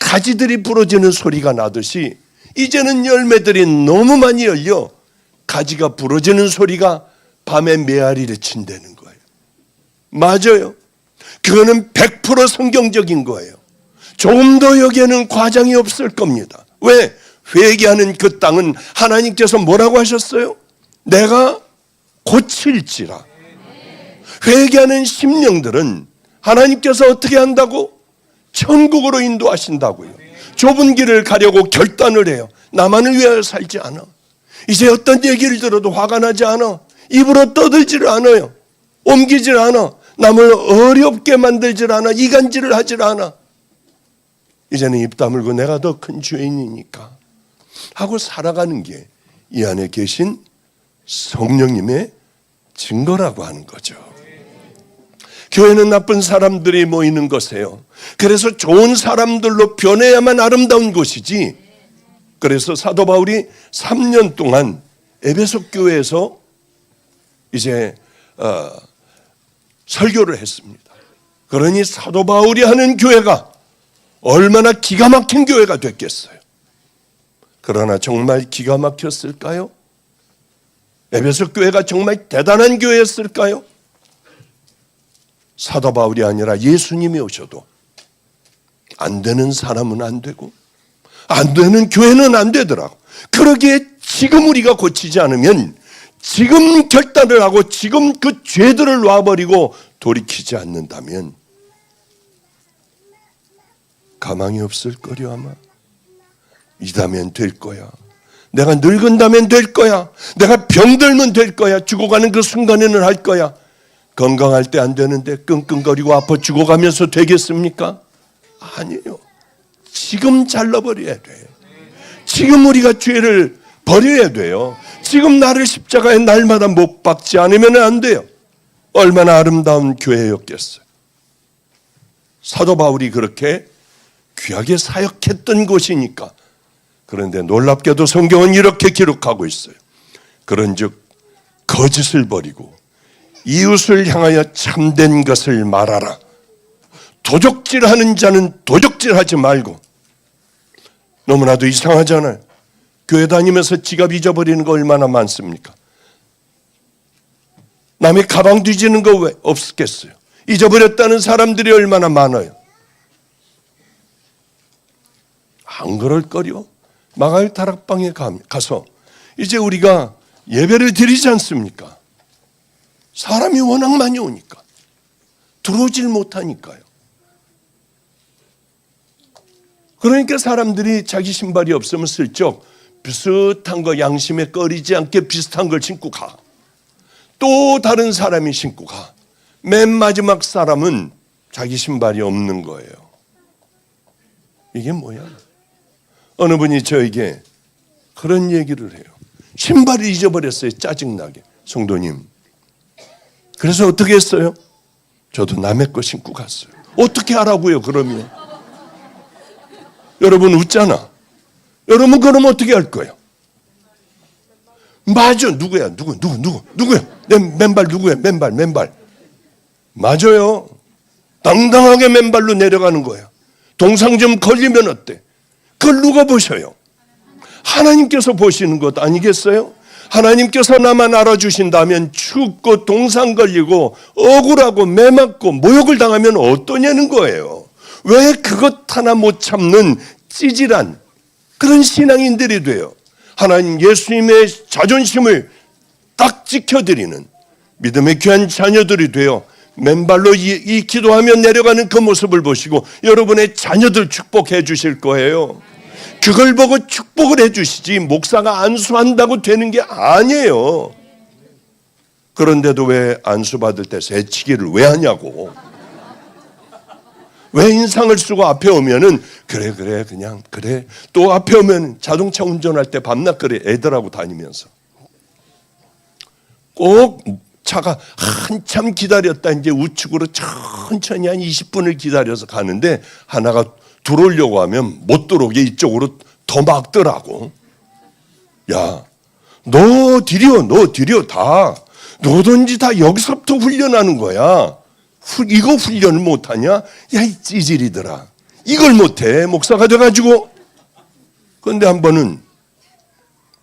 가지들이 부러지는 소리가 나듯이 이제는 열매들이 너무 많이 열려 가지가 부러지는 소리가 밤에 메아리를 친다는 거예요. 맞아요. 그거는 100% 성경적인 거예요. 조금 더 여기에는 과장이 없을 겁니다. 왜? 회개하는 그 땅은 하나님께서 뭐라고 하셨어요? 내가 고칠지라. 회개하는 심령들은 하나님께서 어떻게 한다고? 천국으로 인도하신다고요. 좁은 길을 가려고 결단을 해요. 나만을 위하여 살지 않아. 이제 어떤 얘기를 들어도 화가 나지 않아. 입으로 떠들지를 않아요. 옮기질 않아. 남을 어렵게 만들질 않아. 이간질을 하질 않아. 이제는 입 다물고 내가 더 큰 죄인이니까 하고 살아가는 게 이 안에 계신 성령님의 증거라고 하는 거죠. 교회는 나쁜 사람들이 모이는 것이에요. 그래서 좋은 사람들로 변해야만 아름다운 곳이지. 그래서 사도 바울이 3년 동안 에베소 교회에서 이제 설교를 했습니다. 그러니 사도 바울이 하는 교회가 얼마나 기가 막힌 교회가 됐겠어요. 그러나 정말 기가 막혔을까요? 에베소 교회가 정말 대단한 교회였을까요? 사도 바울이 아니라 예수님이 오셔도 안 되는 사람은 안 되고 안 되는 교회는 안 되더라고. 그러기에 지금 우리가 고치지 않으면 지금 결단을 하고 지금 그 죄들을 놔버리고 돌이키지 않는다면 가망이 없을 거려. 아마 이다면 될 거야. 내가 늙은다면 될 거야. 내가 병들면 될 거야. 죽어가는 그 순간에는 할 거야. 건강할 때 안 되는데 끙끙거리고 아파 죽어가면서 되겠습니까? 아니에요. 지금 잘라버려야 돼요. 지금 우리가 죄를 버려야 돼요. 지금 나를 십자가에 날마다 못 박지 않으면 안 돼요. 얼마나 아름다운 교회였겠어요. 사도 바울이 그렇게 귀하게 사역했던 곳이니까. 그런데 놀랍게도 성경은 이렇게 기록하고 있어요. 그런즉 거짓을 버리고 이웃을 향하여 참된 것을 말하라. 도적질하는 자는 도적질하지 말고. 너무나도 이상하잖아요. 교회 다니면서 지갑 잊어버리는 거 얼마나 많습니까? 남의 가방 뒤지는 거 왜 없겠어요? 잊어버렸다는 사람들이 얼마나 많아요. 안 그럴 거려? 마가의 다락방에 가서 이제 우리가 예배를 드리지 않습니까? 사람이 워낙 많이 오니까 들어오질 못하니까요. 그러니까 사람들이 자기 신발이 없으면 슬쩍 비슷한 거, 양심에 꺼리지 않게 비슷한 걸 신고 가. 또 다른 사람이 신고 가. 맨 마지막 사람은 자기 신발이 없는 거예요. 이게 뭐야? 어느 분이 저에게 그런 얘기를 해요. 신발을 잊어버렸어요. 짜증나게. 성도님, 그래서 어떻게 했어요? 저도 남의 거 신고 갔어요. 어떻게 하라고요, 그러면? 여러분 웃잖아. 여러분 그럼 어떻게 할 거예요? 맞아. 누구야? 누구야? 내 맨발 누구야? 맨발. 맞아요. 당당하게 맨발로 내려가는 거야. 동상 좀 걸리면 어때? 그걸 누가 보셔요? 하나님께서 보시는 것 아니겠어요? 하나님께서 나만 알아주신다면 춥고 동상 걸리고 억울하고 매맞고 모욕을 당하면 어떠냐는 거예요. 왜 그것 하나 못 참는 찌질한 그런 신앙인들이 돼요. 하나님 예수님의 자존심을 딱 지켜드리는 믿음의 귀한 자녀들이 되어 맨발로 이 기도하며 내려가는 그 모습을 보시고 여러분의 자녀들 축복해 주실 거예요. 그걸 보고 축복을 해 주시지 목사가 안수한다고 되는 게 아니에요. 그런데도 왜 안수 받을 때 새치기를 왜 하냐고. 왜 인상을 쓰고 앞에 오면은 그래 그냥 또 앞에 오면 자동차 운전할 때 밤낮 그래 애들하고 다니면서 꼭 차가 한참 기다렸다 이제 우측으로 천천히 한 20분을 기다려서 가는데 하나가 들어오려고 하면 못 들어오게 이쪽으로 더 막더라고. 야, 너 들여 다 너든지 다 여기서부터 훈련하는 거야. 이거 훈련을 못하냐? 야, 이 찌질이더라. 이걸 못해 목사가 돼가지고. 그런데 한 번은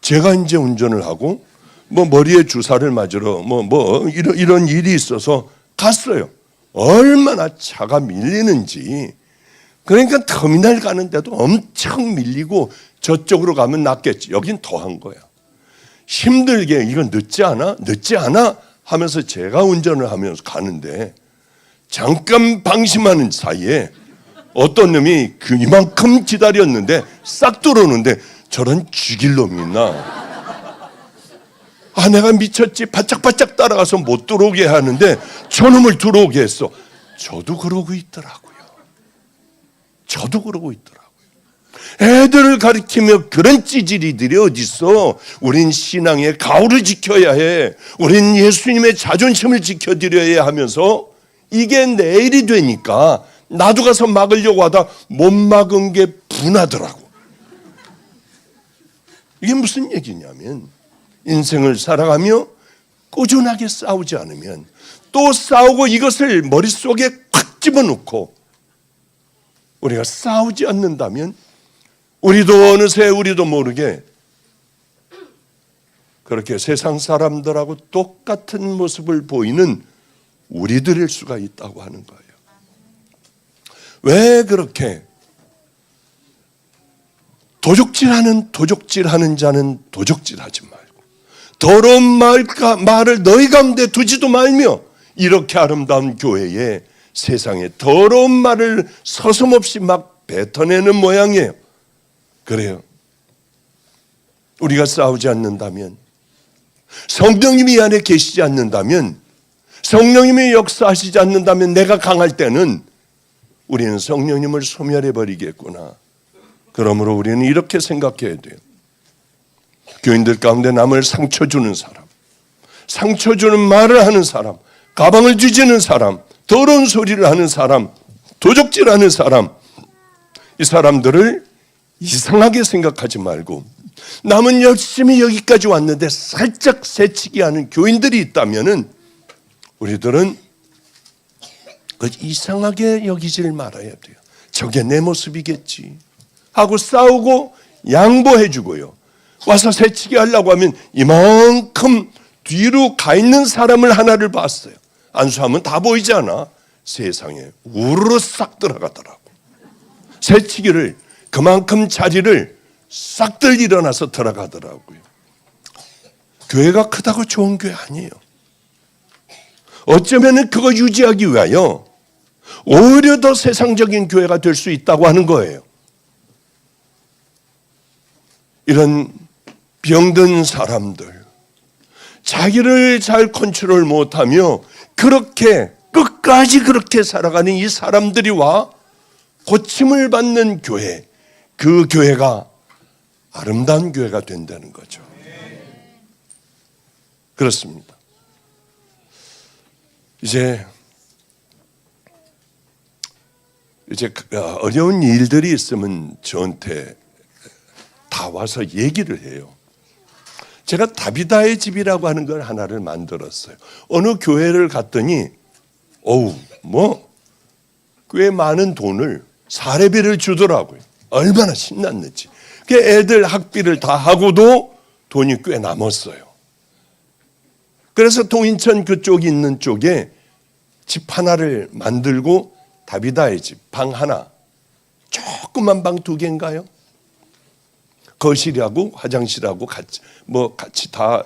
제가 이제 운전을 하고 머리에 주사를 맞으러 이런 일이 있어서 갔어요. 얼마나 차가 밀리는지. 그러니까 터미널 가는데도 엄청 밀리고 저쪽으로 가면 낫겠지. 여긴 더한 거야. 힘들게 이건 늦지 않아 하면서 제가 운전을 하면서 가는데 잠깐 방심하는 사이에 어떤 놈이 이만큼 기다렸는데 싹 들어오는데 저런 죽일 놈이 있나. 내가 미쳤지. 바짝바짝 따라가서 못 들어오게 하는데 저놈을 들어오게 했어. 저도 그러고 있더라고요. 애들을 가르치며 그런 찌질이들이 어딨어. 우린 신앙의 가오를 지켜야 해. 우린 예수님의 자존심을 지켜드려야 하면서 이게 내일이 되니까 나도 가서 막으려고 하다 못 막은 게 분하더라고. 이게 무슨 얘기냐면 인생을 살아가며 꾸준하게 싸우지 않으면 또 싸우고 이것을 머릿속에 콱 집어넣고 우리가 싸우지 않는다면 우리도 어느새 우리도 모르게 그렇게 세상 사람들하고 똑같은 모습을 보이는 우리들일 수가 있다고 하는 거예요. 왜 그렇게 도적질하는 자는 도적질하지 말고 더러운 말을 너희 가운데 두지도 말며 이렇게 아름다운 교회에 세상에 더러운 말을 서슴없이 막 뱉어내는 모양이에요. 그래요. 우리가 싸우지 않는다면, 성령님이 안에 계시지 않는다면, 성령님이 역사하시지 않는다면 내가 강할 때는 우리는 성령님을 소멸해버리겠구나. 그러므로 우리는 이렇게 생각해야 돼요. 교인들 가운데 남을 상처 주는 사람, 상처 주는 말을 하는 사람, 가방을 뒤지는 사람, 더러운 소리를 하는 사람, 도적질하는 사람, 이 사람들을 이상하게 생각하지 말고 남은 열심히 여기까지 왔는데 살짝 새치기 하는 교인들이 있다면은 우리들은 그 이상하게 여기질 말아야 돼요. 저게 내 모습이겠지 하고 싸우고 양보해 주고요. 와서 새치기 하려고 하면 이만큼 뒤로 가 있는 사람을 하나를 봤어요. 안수하면 다 보이지 않아? 세상에 우르르 싹 들어가더라고. 새치기를 그만큼 자리를 싹들 일어나서 들어가더라고요. 교회가 크다고 좋은 교회 아니에요. 어쩌면 그거 유지하기 위하여 오히려 더 세상적인 교회가 될 수 있다고 하는 거예요. 이런 병든 사람들, 자기를 잘 컨트롤 못하며 그렇게 끝까지 그렇게 살아가는 이 사람들이 와 고침을 받는 교회, 그 교회가 아름다운 교회가 된다는 거죠. 그렇습니다. 이제 이제 어려운 일들이 있으면 저한테 다 와서 얘기를 해요. 제가 다비다의 집이라고 하는 걸 하나를 만들었어요. 어느 교회를 갔더니 꽤 많은 돈을 사례비를 주더라고요. 얼마나 신났는지. 애들 학비를 다 하고도 돈이 꽤 남았어요. 그래서 동인천 그쪽 있는 쪽에 집 하나를 만들고 다비다의 집 방 하나, 조그만 방 2개인가요? 거실하고 화장실하고 같이 다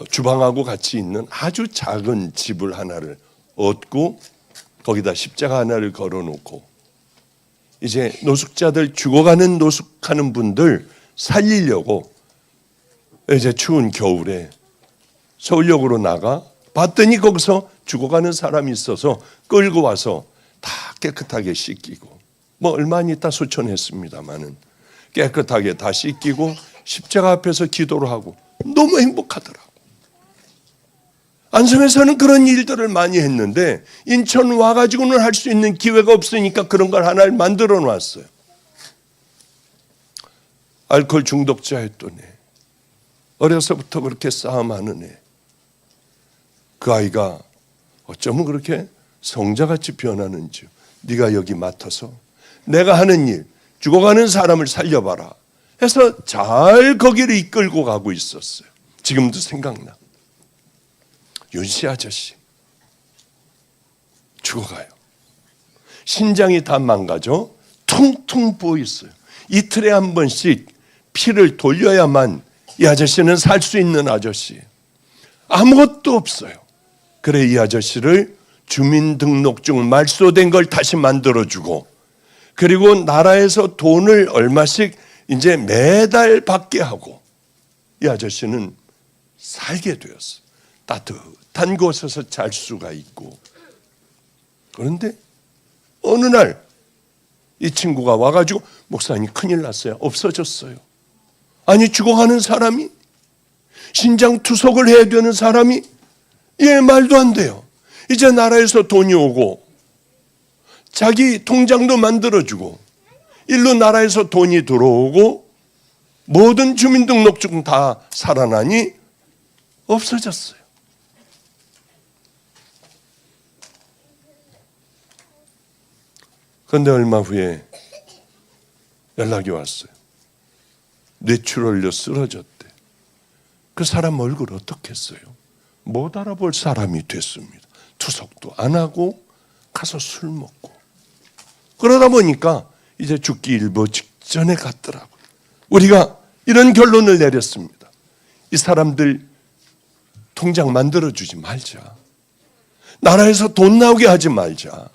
주방하고 같이 있는 아주 작은 집을 하나를 얻고 거기다 십자가 하나를 걸어놓고 이제 노숙자들 죽어가는 노숙하는 분들 살리려고 이제 추운 겨울에 서울역으로 나가 봤더니 거기서 죽어가는 사람이 있어서 끌고 와서 다 깨끗하게 씻기고 얼마 안 있다 소천했습니다마는 깨끗하게 다 씻기고 십자가 앞에서 기도를 하고 너무 행복하더라고. 안성에서는 그런 일들을 많이 했는데 인천 와가지고는 할 수 있는 기회가 없으니까 그런 걸 하나를 만들어 놨어요. 알코올 중독자였던 애, 어려서부터 그렇게 싸움하는 애, 그 아이가 어쩌면 그렇게 성자같이 변하는지 네가 여기 맡아서 내가 하는 일 죽어가는 사람을 살려봐라 해서 잘 거기를 이끌고 가고 있었어요. 지금도 생각나. 윤씨 아저씨 죽어가요. 신장이 다 망가져 퉁퉁 부어 있어요. 이틀에 한 번씩 피를 돌려야만 이 아저씨는 살 수 있는 아저씨. 아무것도 없어요. 그래 이 아저씨를 주민등록증 말소된 걸 다시 만들어주고 그리고 나라에서 돈을 얼마씩 이제 매달 받게 하고 이 아저씨는 살게 되었어. 따뜻한 곳에서 잘 수가 있고. 그런데 어느 날 이 친구가 와가지고 목사님 큰일 났어요. 없어졌어요. 아니 죽어가는 사람이 신장 투석을 해야 되는 사람이 말도 안 돼요. 이제 나라에서 돈이 오고 자기 통장도 만들어주고 일로 나라에서 돈이 들어오고 모든 주민등록증 다 살아나니 없어졌어요. 그런데 얼마 후에 연락이 왔어요. 뇌출혈로 쓰러졌대. 그 사람 얼굴 어떻게 했어요? 못 알아볼 사람이 됐습니다. 투석도 안 하고 가서 술 먹고 그러다 보니까 이제 죽기 일보 직전에 갔더라고요. 우리가 이런 결론을 내렸습니다. 이 사람들 통장 만들어주지 말자. 나라에서 돈 나오게 하지 말자.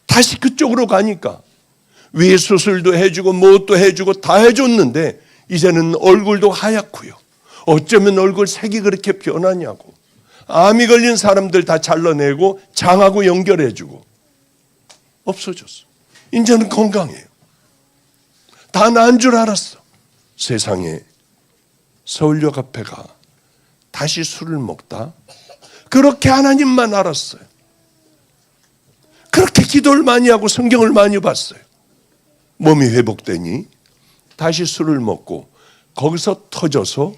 다시 그쪽으로 가니까 위에 수술도 해주고 무엇도 해주고 다 해줬는데 이제는 얼굴도 하얗고요. 어쩌면 얼굴 색이 그렇게 변하냐고. 암이 걸린 사람들 다 잘라내고 장하고 연결해주고 없어졌어. 이제는 건강해요. 다 나은 줄 알았어. 세상에 서울역 앞에 가 다시 술을 먹다 그렇게 하나님만 알았어요. 그렇게 기도를 많이 하고 성경을 많이 봤어요. 몸이 회복되니 다시 술을 먹고 거기서 터져서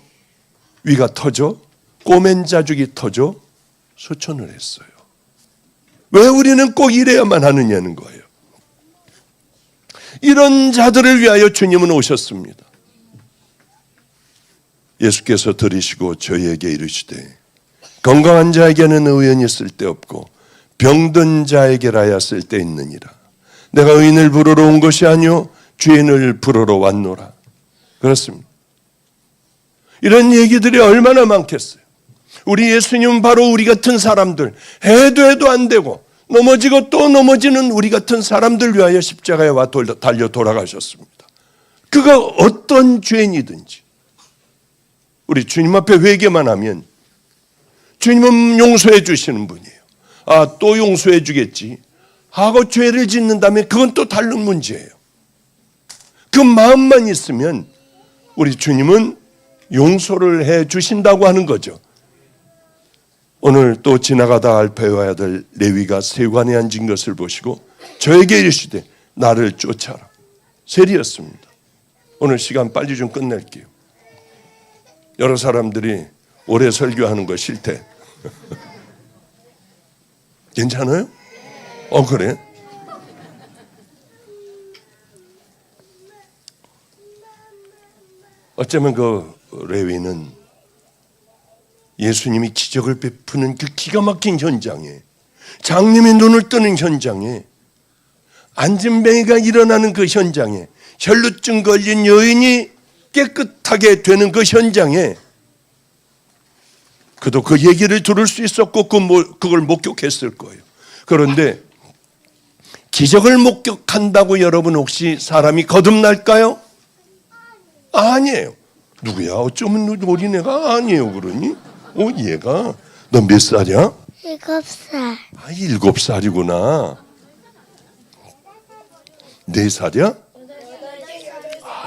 위가 터져 꼬맨자죽이 터져 소천을 했어요. 왜 우리는 꼭 이래야만 하느냐는 거예요. 이런 자들을 위하여 주님은 오셨습니다. 예수께서 들으시고 저희에게 이르시되 건강한 자에게는 의원이 쓸데없고 병든 자에게라야 쓸데있느니라. 내가 의인을 부르러 온 것이 아니요 죄인을 부르러 왔노라. 그렇습니다. 이런 얘기들이 얼마나 많겠어요. 우리 예수님은 바로 우리 같은 사람들, 해도 안 되고 넘어지고 또 넘어지는 우리 같은 사람들 위하여 십자가에 와 달려 돌아가셨습니다. 그가 어떤 죄인이든지 우리 주님 앞에 회개만 하면 주님은 용서해 주시는 분이에요. 또 용서해 주겠지 하고 죄를 짓는다면 그건 또 다른 문제예요. 그 마음만 있으면 우리 주님은 용서를 해 주신다고 하는 거죠. 오늘 또 지나가다 알페의 아들 레위가 세관에 앉은 것을 보시고 저에게 이르시되 나를 쫓아라. 세리였습니다. 오늘 시간 빨리 좀 끝낼게요. 여러 사람들이 오래 설교하는 거 싫대. 괜찮아요? 그래? 어쩌면 그 레위는 예수님이 기적을 베푸는 그 기가 막힌 현장에, 장님의 눈을 뜨는 현장에, 안진뱅이가 일어나는 그 현장에, 혈루증 걸린 여인이 깨끗하게 되는 그 현장에 그도 그 얘기를 들을 수 있었고 그걸 목격했을 거예요. 그런데 기적을 목격한다고 여러분 혹시 사람이 거듭날까요? 아니에요. 누구야? 어쩌면 어린애가 아니에요 그러니? 얘가 너 몇 살이야? 7살. 7살이구나. 4살이야?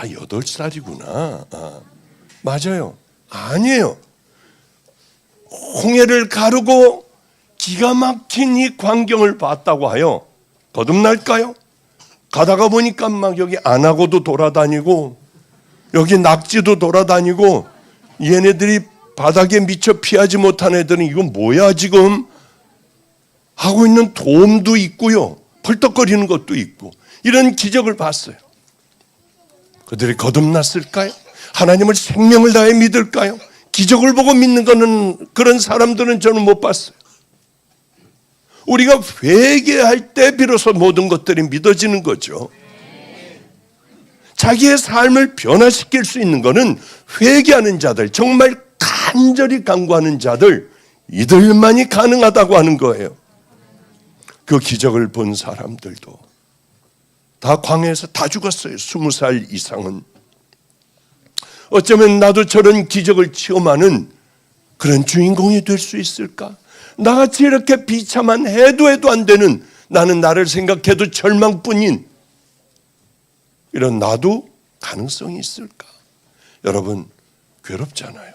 8살이구나. 맞아요. 아니에요. 홍해를 가르고 기가 막힌 이 광경을 봤다고 하여 거듭날까요? 가다가 보니까 막 여기 안 하고도 돌아다니고 여기 낙지도 돌아다니고 얘네들이 바닥에 미쳐 피하지 못한 애들은 이건 뭐야 지금 하고 있는 도움도 있고요. 펄떡거리는 것도 있고 이런 기적을 봤어요. 그들이 거듭났을까요? 하나님을 생명을 다해 믿을까요? 기적을 보고 믿는 거는 그런 사람들은 저는 못 봤어요. 우리가 회개할 때 비로소 모든 것들이 믿어지는 거죠. 자기의 삶을 변화시킬 수 있는 것은 회개하는 자들, 정말 간절히 간구하는 자들, 이들만이 가능하다고 하는 거예요. 그 기적을 본 사람들도 다 광야에서 다 죽었어요. 20살 이상은. 어쩌면 나도 저런 기적을 체험하는 그런 주인공이 될 수 있을까? 나같이 이렇게 비참한 해도 안 되는, 나는 나를 생각해도 절망뿐인 이런 나도 가능성이 있을까? 여러분 괴롭잖아요.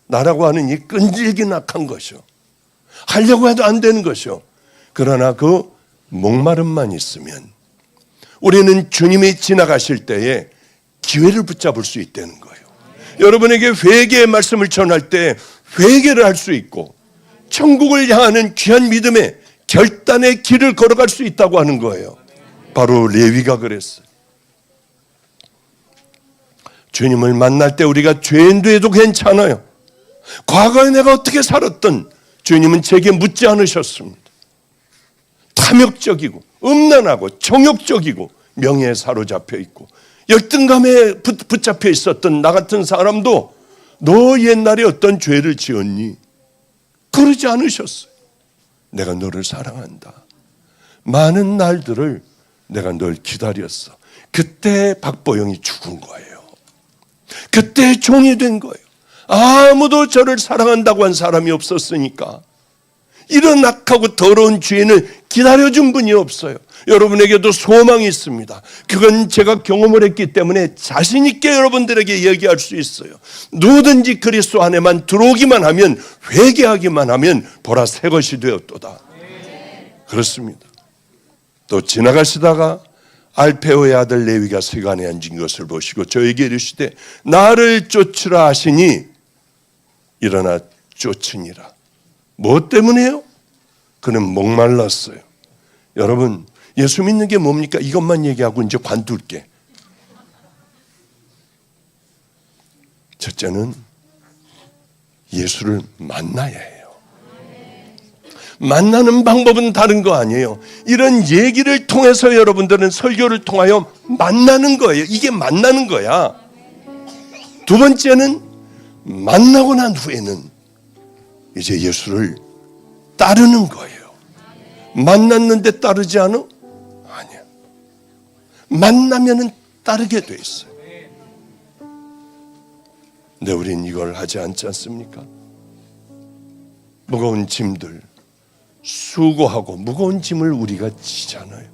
나라고 하는 이 끈질긴 악한 것이요, 하려고 해도 안 되는 것이요. 그러나 그 목마름만 있으면 우리는 주님이 지나가실 때에 기회를 붙잡을 수 있다는 거예요. 여러분에게 회개의 말씀을 전할 때 회개를 할 수 있고 천국을 향하는 귀한 믿음의 결단의 길을 걸어갈 수 있다고 하는 거예요. 바로 레위가 그랬어요. 주님을 만날 때 우리가 죄인도 괜찮아요. 과거에 내가 어떻게 살았던 주님은 제게 묻지 않으셨습니다. 탐욕적이고 음란하고 정욕적이고 명예에 사로잡혀 있고 열등감에 붙잡혀 있었던 나 같은 사람도 너 옛날에 어떤 죄를 지었니? 그러지 않으셨어요. 내가 너를 사랑한다. 많은 날들을 내가 널 기다렸어. 그때 박보영이 죽은 거예요. 그때 종이 된 거예요. 아무도 저를 사랑한다고 한 사람이 없었으니까 이런 악하고 더러운 죄인을 기다려준 분이 없어요. 여러분에게도 소망이 있습니다. 그건 제가 경험을 했기 때문에 자신 있게 여러분들에게 얘기할 수 있어요. 누구든지 그리스도 안에만 들어오기만 하면, 회개하기만 하면 보라 새 것이 되었도다. 그렇습니다. 또 지나가시다가 알페오의 아들 레위가 세관에 앉은 것을 보시고 저에게 이르시되 나를 쫓으라 하시니 일어나 쫓으니라. 무엇 때문에요? 그는 목말랐어요. 여러분 예수 믿는 게 뭡니까? 이것만 얘기하고 이제 관둘게. 첫째는 예수를 만나야 해요. 만나는 방법은 다른 거 아니에요. 이런 얘기를 통해서 여러분들은 설교를 통하여 만나는 거예요. 이게 만나는 거야. 두 번째는 만나고 난 후에는 이제 예수를 따르는 거예요. 만났는데 따르지 않아? 아니야. 만나면은 따르게 돼 있어요. 근데 우린 이걸 하지 않지 않습니까? 무거운 짐들, 수고하고 무거운 짐을 우리가 지잖아요.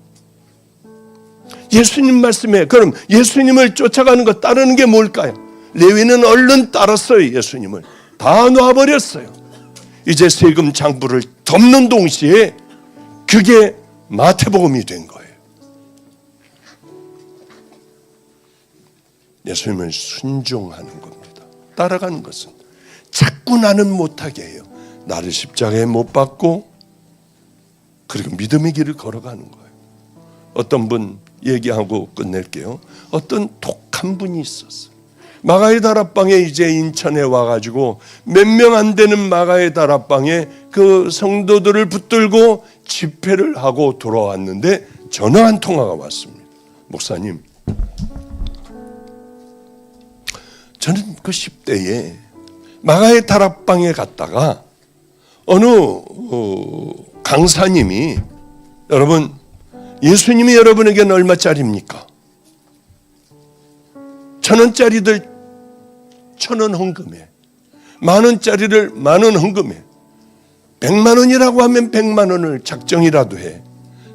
예수님 말씀에, 그럼 예수님을 쫓아가는 것, 따르는 게 뭘까요? 레위는 얼른 따랐어요. 예수님을 다 놔버렸어요. 이제 세금 장부를 덮는 동시에 그게 마태복음이 된 거예요. 예수님을 순종하는 겁니다. 따라가는 것은 자꾸 나는 못하게 해요. 나를 십자가에 못 박고 그리고 믿음의 길을 걸어가는 거예요. 어떤 분 얘기하고 끝낼게요. 어떤 독한 분이 있었어요. 마가의 다락방에 이제 인천에 와가지고 몇 명 안 되는 마가의 다락방에 그 성도들을 붙들고 집회를 하고 돌아왔는데 전화 한 통화가 왔습니다. 목사님, 저는 그 10대에 마가의 다락방에 갔다가 어느 강사님이 여러분 예수님이 여러분에게는 얼마짜리입니까? 1,000원짜리들 1,000원 헌금해, 10,000원짜리를 10,000원 헌금해, 100만 원이라고 하면 100만 원을 작정이라도 해,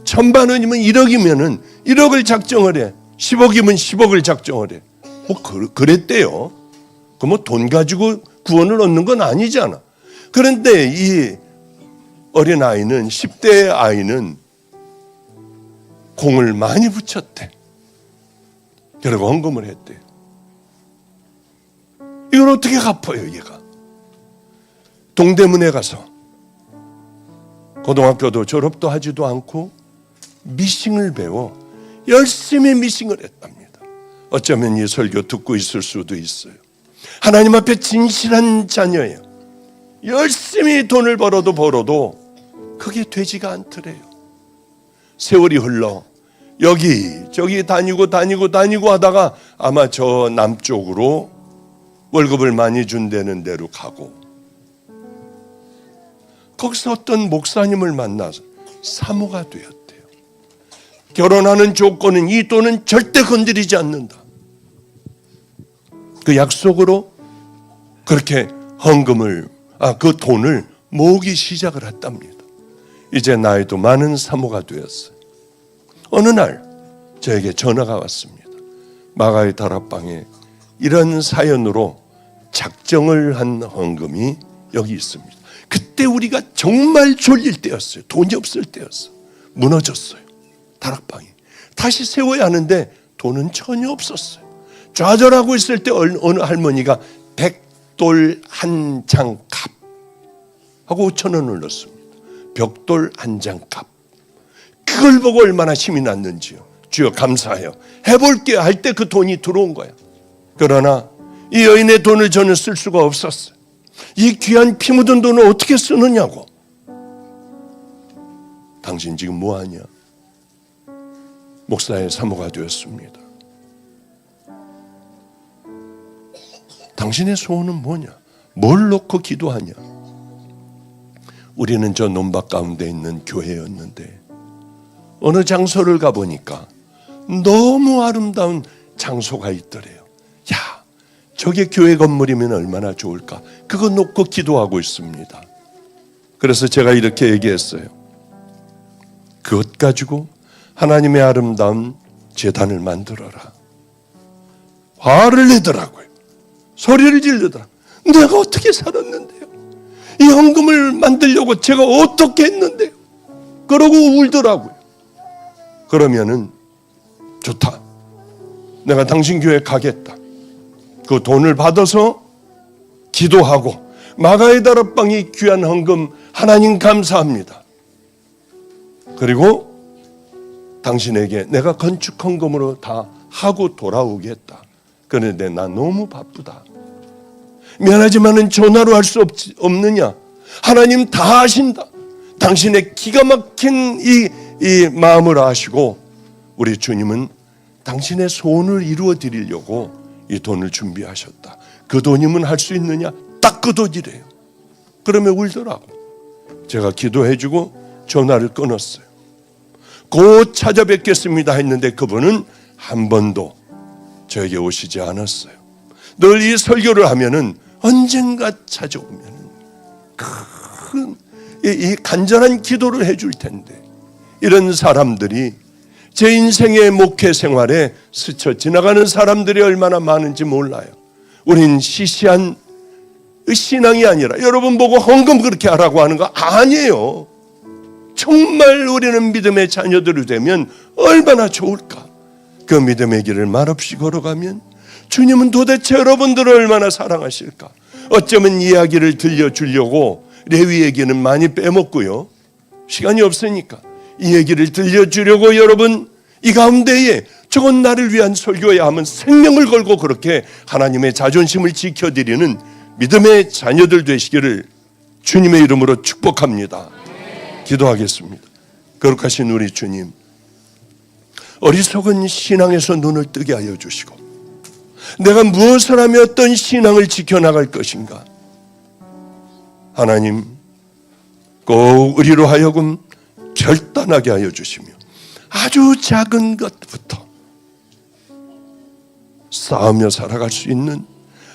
1,000만 원이면 1억이면은 1억을 작정을 해, 10억이면 10억을 작정을 해. 뭐 그랬대요. 그 뭐 돈 가지고 구원을 얻는 건 아니잖아. 그런데 이 어린 아이는 10대 아이는 공을 많이 붙였대. 그리고 헌금을 했대. 이걸 어떻게 갚아요, 얘가? 동대문에 가서 고등학교도 졸업도 하지도 않고 미싱을 배워 열심히 미싱을 했답니다. 어쩌면 이 설교 듣고 있을 수도 있어요. 하나님 앞에 진실한 자녀예요. 열심히 돈을 벌어도 그게 되지가 않더래요. 세월이 흘러 여기 다니고 하다가 아마 저 남쪽으로 월급을 많이 준다는 데로 가고 거기서 어떤 목사님을 만나서 사모가 되었대요. 결혼하는 조건은 이 돈은 절대 건드리지 않는다. 그 약속으로 그렇게 헌금을 그 돈을 모으기 시작을 했답니다. 이제 나이도 많은 사모가 되었어요. 어느 날 저에게 전화가 왔습니다. 마가의 다락방에 이런 사연으로 작정을 한 헌금이 여기 있습니다. 그때 우리가 정말 졸릴 때였어요. 돈이 없을 때였어요. 무너졌어요. 다락방이 다시 세워야 하는데 돈은 전혀 없었어요. 좌절하고 있을 때 어느 할머니가 100돌 한 장 값 하고 5,000원을 넣었습니다. 벽돌 한 장 값. 그걸 보고 얼마나 힘이 났는지요. 주여 감사해요. 해볼게요 할 때 그 돈이 들어온 거야. 그러나 이 여인의 돈을 저는 쓸 수가 없었어요. 이 귀한 피 묻은 돈을 어떻게 쓰느냐고. 당신 지금 뭐하냐? 목사의 사모가 되었습니다. 당신의 소원은 뭐냐? 뭘 놓고 기도하냐? 우리는 저 논밭 가운데 있는 교회였는데 어느 장소를 가보니까 너무 아름다운 장소가 있더래요. 야, 저게 교회 건물이면 얼마나 좋을까? 그거 놓고 기도하고 있습니다. 그래서 제가 이렇게 얘기했어요. 그것 가지고 하나님의 아름다운 제단을 만들어라. 화를 내더라고요. 소리를 지르더라. 내가 어떻게 살았는데요? 이 헌금을 만들려고 제가 어떻게 했는데요? 그러고 울더라고요. 그러면은 좋다. 내가 당신 교회 가겠다. 그 돈을 받아서 기도하고 마가의 다락방이 귀한 헌금 하나님 감사합니다. 그리고 당신에게 내가 건축 헌금으로 다 하고 돌아오겠다. 그런데 나 너무 바쁘다. 미안하지만은 전화로 할 수 없느냐? 하나님 다 아신다. 당신의 기가 막힌 이 마음을 아시고 우리 주님은 당신의 소원을 이루어 드리려고 이 돈을 준비하셨다. 그 돈이면 할 수 있느냐? 딱 그 돈이래요. 그러면 울더라고. 제가 기도해주고 전화를 끊었어요. 곧 찾아뵙겠습니다 했는데 그분은 한 번도 저에게 오시지 않았어요. 늘 이 설교를 하면은 언젠가 찾아오면 큰 이 간절한 기도를 해줄 텐데 이런 사람들이 제 인생의 목회 생활에 스쳐 지나가는 사람들이 얼마나 많은지 몰라요. 우린 시시한 신앙이 아니라 여러분 보고 헌금 그렇게 하라고 하는 거 아니에요. 정말 우리는 믿음의 자녀들이 되면 얼마나 좋을까. 그 믿음의 길을 말없이 걸어가면 주님은 도대체 여러분들을 얼마나 사랑하실까. 어쩌면 이야기를 들려주려고 레위에게는 많이 빼먹고요, 시간이 없으니까 이 얘기를 들려주려고 여러분 이 가운데에 저건 나를 위한 설교야 하면 생명을 걸고 그렇게 하나님의 자존심을 지켜드리는 믿음의 자녀들 되시기를 주님의 이름으로 축복합니다. 기도하겠습니다. 거룩하신 우리 주님, 어리석은 신앙에서 눈을 뜨게 하여 주시고 내가 무엇을 하며 어떤 신앙을 지켜나갈 것인가. 하나님, 꼭 우리로 하여금 결단하게 하여 주시며 아주 작은 것부터 싸우며 살아갈 수 있는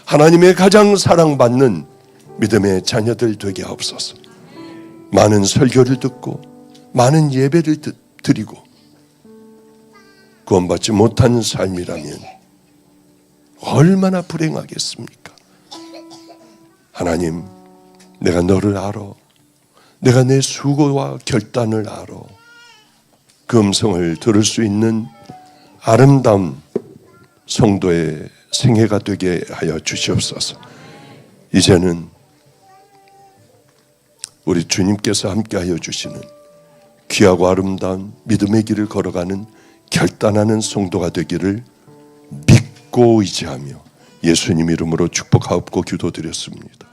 하나님의 가장 사랑받는 믿음의 자녀들 되게 하옵소서. 많은 설교를 듣고 많은 예배를 드리고 구원받지 못한 삶이라면 얼마나 불행하겠습니까? 하나님, 내가 너를 알아. 내가 내 수고와 결단을 알아. 그 음성을 들을 수 있는 아름다운 성도의 생애가 되게 하여 주시옵소서. 이제는 우리 주님께서 함께하여 주시는 귀하고 아름다운 믿음의 길을 걸어가는 결단하는 성도가 되기를 믿고 의지하며 예수님 이름으로 축복하옵고 기도드렸습니다.